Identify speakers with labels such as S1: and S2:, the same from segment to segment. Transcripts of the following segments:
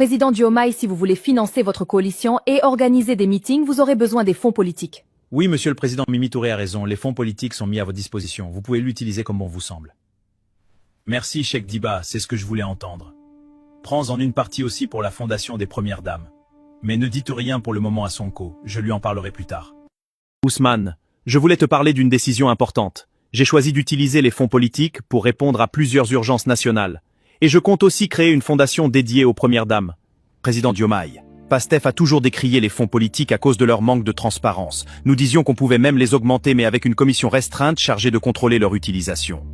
S1: Président Diomaye, si vous voulez financer votre coalition et organiser des meetings, vous aurez besoin des fonds politiques.
S2: Oui, monsieur le président, Mimi Touré a raison. Les fonds politiques sont mis à votre disposition. Vous pouvez l'utiliser comme bon vous semble. Merci, Cheikh Diba, c'est ce que je voulais entendre. Prends-en une partie aussi pour la fondation des Premières Dames. Mais ne dites rien pour le moment à Sonko, je lui en parlerai plus tard.
S3: Ousmane, je voulais te parler d'une décision importante. J'ai choisi d'utiliser les fonds politiques pour répondre à plusieurs urgences nationales. Et je compte aussi créer une fondation dédiée aux Premières Dames. Président Diomaye, PASTEF a toujours décrié les fonds politiques à cause de leur manque de transparence. Nous disions qu'on pouvait même les augmenter mais avec une commission restreinte chargée de contrôler leur utilisation.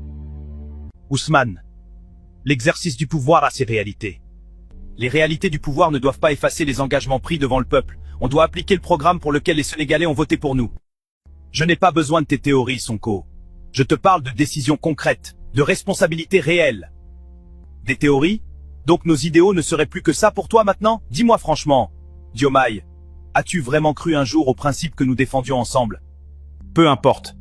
S4: Ousmane, l'exercice du pouvoir a ses réalités. Les réalités du pouvoir ne doivent pas effacer les engagements pris devant le peuple. On doit appliquer le programme pour lequel les Sénégalais ont voté pour nous. Je n'ai pas besoin de tes théories, Sonko. Je te parle de décisions concrètes, de responsabilités réelles. Des théories? Donc nos idéaux ne seraient plus que ça pour toi maintenant? Dis-moi franchement, Diomaye, as-tu vraiment cru un jour aux principes que nous défendions ensemble?
S3: Peu importe.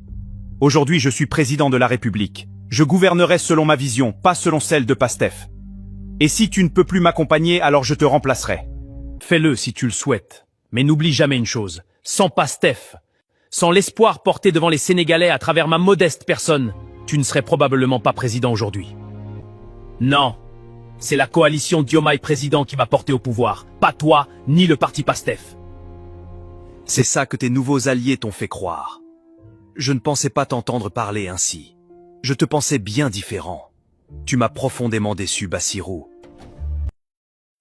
S3: Aujourd'hui, je suis président de la République. Je gouvernerai selon ma vision, pas selon celle de PASTEF. Et si tu ne peux plus m'accompagner, alors je te remplacerai. Fais-le si tu le souhaites. Mais n'oublie jamais une chose. Sans PASTEF, sans l'espoir porté devant les Sénégalais à travers ma modeste personne, tu ne serais probablement pas président aujourd'hui. Non, c'est la coalition Diomaye président qui m'a porté au pouvoir, pas toi, ni le parti PASTEF. C'est ça que tes nouveaux alliés t'ont fait croire. Je ne pensais pas t'entendre parler ainsi. Je te pensais bien différent. Tu m'as profondément déçu, Bassirou.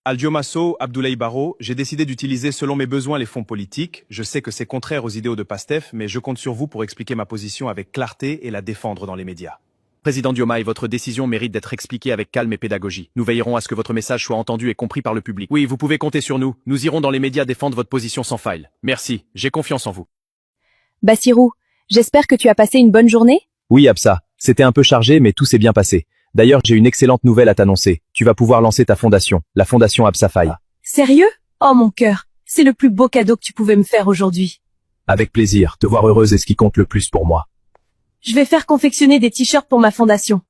S5: Aldiomasso, Abdoulaye Barro, j'ai décidé d'utiliser selon mes besoins les fonds politiques. Je sais que c'est contraire aux idéaux de PASTEF, mais je compte sur vous pour expliquer ma position avec clarté et la défendre dans les médias.
S3: Président Diomaye, votre décision mérite d'être expliquée avec calme et pédagogie. Nous veillerons à ce que votre message soit entendu et compris par le public. Oui, vous pouvez compter sur nous. Nous irons dans les médias défendre votre position sans faille. Merci, j'ai confiance en vous.
S1: Bassirou, j'espère que tu as passé une bonne journée?
S6: Oui, Absa, c'était un peu chargé, mais tout s'est bien passé. D'ailleurs, j'ai une excellente nouvelle à t'annoncer. Tu vas pouvoir lancer ta fondation, la fondation Absa Faye.
S1: Sérieux? Oh mon cœur, c'est le plus beau cadeau que tu pouvais me faire aujourd'hui.
S6: Avec plaisir, te voir heureuse est ce qui compte le plus pour moi.
S1: Je vais faire confectionner des t-shirts pour ma fondation.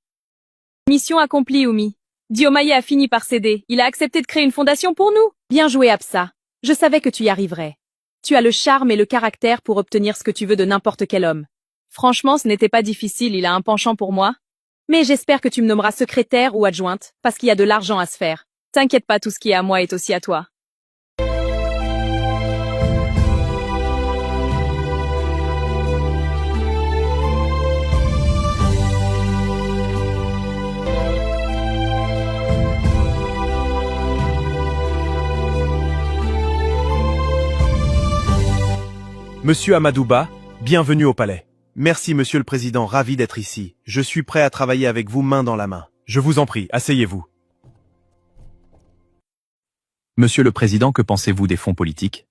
S1: Mission accomplie, Oumi. Diomaye a fini par céder. Il a accepté de créer une fondation pour nous. Bien joué, Absa. Je savais que tu y arriverais. Tu as le charme et le caractère pour obtenir ce que tu veux de n'importe quel homme. Franchement, ce n'était pas difficile, il a un penchant pour moi. Mais j'espère que tu me nommeras secrétaire ou adjointe, parce qu'il y a de l'argent à se faire. T'inquiète pas, tout ce qui est à moi est aussi à toi.
S5: Monsieur Amadouba, bienvenue au palais. Merci monsieur le président, ravi d'être ici. Je suis prêt à travailler avec vous main dans la main. Je vous en prie, asseyez-vous.
S6: Monsieur le président, que pensez-vous des fonds politiques?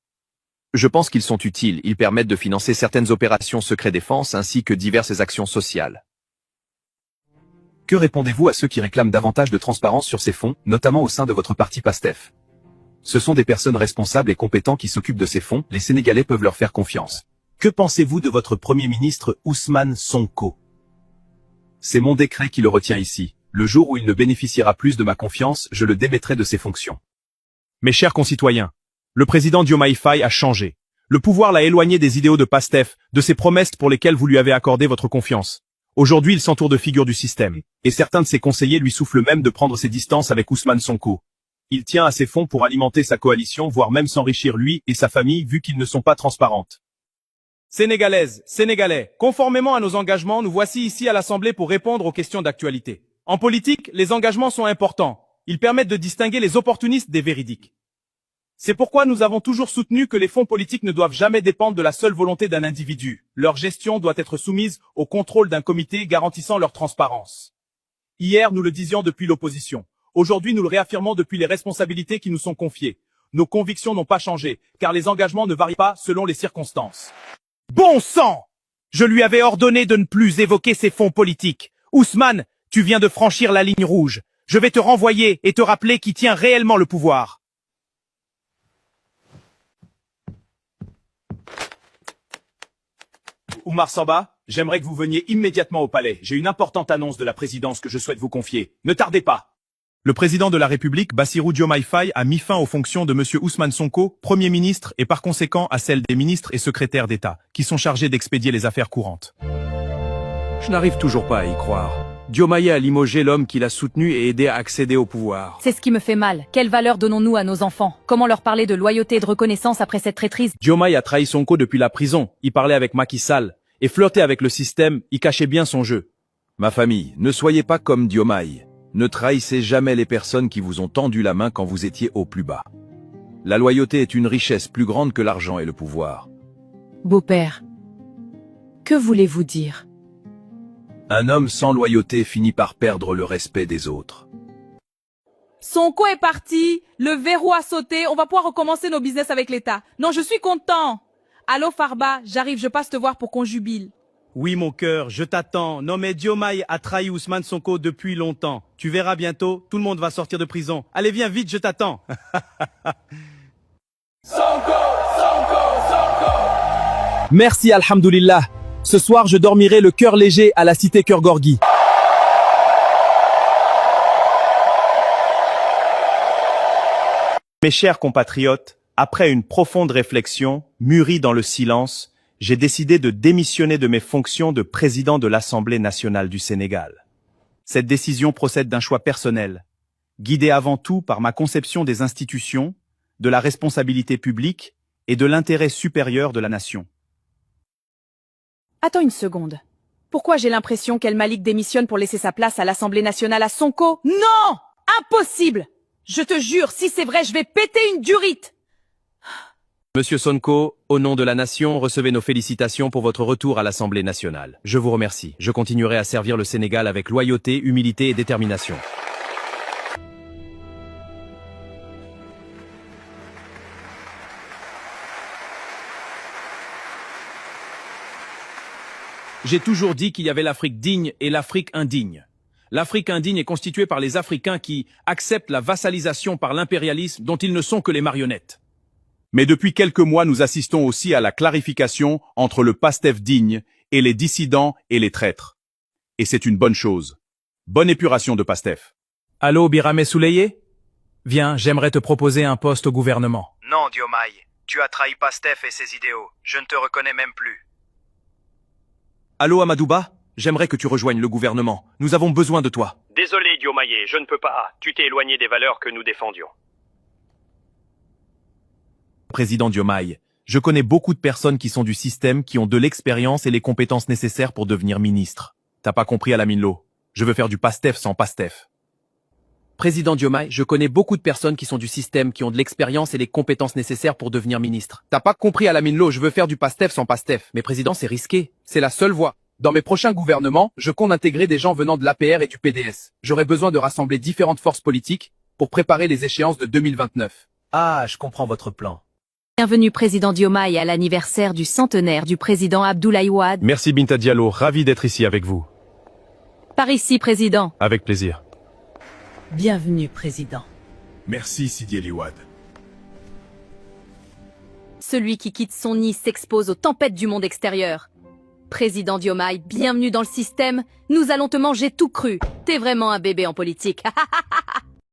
S6: Je pense qu'ils sont utiles, ils permettent de financer certaines opérations secret défense ainsi que diverses actions sociales. Que répondez-vous à ceux qui réclament davantage de transparence sur ces fonds, notamment au sein de votre parti PASTEF? Ce sont des personnes responsables et compétentes qui s'occupent de ces fonds, les Sénégalais peuvent leur faire confiance.
S4: Que pensez-vous de votre Premier ministre Ousmane Sonko?
S6: C'est mon décret qui le retient ici. Le jour où il ne bénéficiera plus de ma confiance, je le démettrai de ses fonctions.
S5: Mes chers concitoyens, le président Diomaye Faye a changé. Le pouvoir l'a éloigné des idéaux de PASTEF, de ses promesses pour lesquelles vous lui avez accordé votre confiance. Aujourd'hui, il s'entoure de figures du système.
S4: Et certains de ses conseillers lui soufflent même de prendre ses distances avec Ousmane Sonko. Il tient à ces fonds pour alimenter sa coalition, voire même s'enrichir lui et sa famille, vu qu'ils ne sont pas transparentes.
S5: Sénégalaises, Sénégalais, conformément à nos engagements, nous voici ici à l'Assemblée pour répondre aux questions d'actualité. En politique, les engagements sont importants. Ils permettent de distinguer les opportunistes des véridiques. C'est pourquoi nous avons toujours soutenu que les fonds politiques ne doivent jamais dépendre de la seule volonté d'un individu. Leur gestion doit être soumise au contrôle d'un comité garantissant leur transparence. Hier, nous le disions depuis l'opposition. Aujourd'hui, nous le réaffirmons depuis les responsabilités qui nous sont confiées. Nos convictions n'ont pas changé, car les engagements ne varient pas selon les circonstances. Bon sang! Je lui avais ordonné de ne plus évoquer ces fonds politiques. Ousmane, tu viens de franchir la ligne rouge. Je vais te renvoyer et te rappeler qui tient réellement le pouvoir. Oumar Samba, j'aimerais que vous veniez immédiatement au palais. J'ai une importante annonce de la présidence que je souhaite vous confier. Ne tardez pas. Le président de la République, Bassirou Diomaye Faye, a mis fin aux fonctions de M. Ousmane Sonko, Premier ministre, et par conséquent à celles des ministres et secrétaires d'État, qui sont chargés d'expédier les affaires courantes.
S7: Je n'arrive toujours pas à y croire. Diomaye a limogé l'homme qui l'a soutenu et aidé à accéder au pouvoir.
S1: C'est ce qui me fait mal. Quelle valeur donnons-nous à nos enfants? Comment leur parler de loyauté et de reconnaissance après cette traîtrise?
S5: Diomaye a trahi Sonko depuis la prison, il parlait avec Macky Sall, et flirtait avec le système, il cachait bien son jeu.
S6: Ma famille, ne soyez pas comme Diomaye. Ne trahissez jamais les personnes qui vous ont tendu la main quand vous étiez au plus bas. La loyauté est une richesse plus grande que l'argent et le pouvoir.
S1: Beau-père, que voulez-vous dire?
S6: Un homme sans loyauté finit par perdre le respect des autres.
S8: Sonko est parti, le verrou a sauté, on va pouvoir recommencer nos business avec l'État. Non, je suis content. Allô Farba, j'arrive, je passe te voir pour qu'on jubile.
S5: Oui mon cœur, je t'attends. Non mais Diomaye a trahi Ousmane Sonko depuis longtemps. Tu verras bientôt, tout le monde va sortir de prison. Allez viens vite, je t'attends. Merci alhamdoulilah. Ce soir je dormirai le cœur léger à la cité Cœur Gorgui.
S3: Mes chers compatriotes, après une profonde réflexion, mûrie dans le silence, j'ai décidé de démissionner de mes fonctions de président de l'Assemblée nationale du Sénégal. Cette décision procède d'un choix personnel, guidé avant tout par ma conception des institutions, de la responsabilité publique et de l'intérêt supérieur de la nation.
S1: Attends une seconde. Pourquoi j'ai l'impression qu'El Malik démissionne pour laisser sa place à l'Assemblée nationale à Sonko?
S8: Non! Impossible! Je te jure, si c'est vrai, je vais péter une durite!
S5: Monsieur Sonko, au nom de la nation, recevez nos félicitations pour votre retour à l'Assemblée nationale. Je vous remercie. Je continuerai à servir le Sénégal avec loyauté, humilité et détermination. J'ai toujours dit qu'il y avait l'Afrique digne et l'Afrique indigne. L'Afrique indigne est constituée par les Africains qui acceptent la vassalisation par l'impérialisme dont ils ne sont que les marionnettes.
S3: Mais depuis quelques mois, nous assistons aussi à la clarification entre le PASTEF digne et les dissidents et les traîtres. Et c'est une bonne chose. Bonne épuration de PASTEF.
S5: Allô, Biramé Souleye? Viens, j'aimerais te proposer un poste au gouvernement.
S9: Non, Diomaye, tu as trahi Pastef et ses idéaux. Je ne te reconnais même plus.
S3: Allô, Amadouba? J'aimerais que tu rejoignes le gouvernement. Nous avons besoin de toi.
S10: Désolé, Diomaye, je ne peux pas. Tu t'es éloigné des valeurs que nous défendions.
S3: Président Diomaye, je connais beaucoup de personnes qui sont du système, qui ont de l'expérience et les compétences nécessaires pour devenir ministre. T'as pas compris, Alamine Lo. Je veux faire du PASTEF sans PASTEF.
S5: Président Diomaye, je connais beaucoup de personnes qui sont du système, qui ont de l'expérience et les compétences nécessaires pour devenir ministre. T'as pas compris, Alamine Lo, je veux faire du PASTEF sans PASTEF. Mais président, c'est risqué. C'est la seule voie. Dans mes prochains gouvernements, je compte intégrer des gens venant de l'APR et du PDS. J'aurai besoin de rassembler différentes forces politiques pour préparer les échéances de 2029.
S2: Ah, je comprends votre plan.
S1: Bienvenue président Diomaye à l'anniversaire du centenaire du président Abdoulaye Wade.
S3: Merci Binta Diallo, ravi d'être ici avec vous.
S1: Par ici, président.
S3: Avec plaisir.
S8: Bienvenue, président.
S2: Merci Sidi El Ouad.
S1: Celui qui quitte son nid s'expose aux tempêtes du monde extérieur. Président Diomaye, bienvenue dans le système. Nous allons te manger tout cru. T'es vraiment un bébé en politique.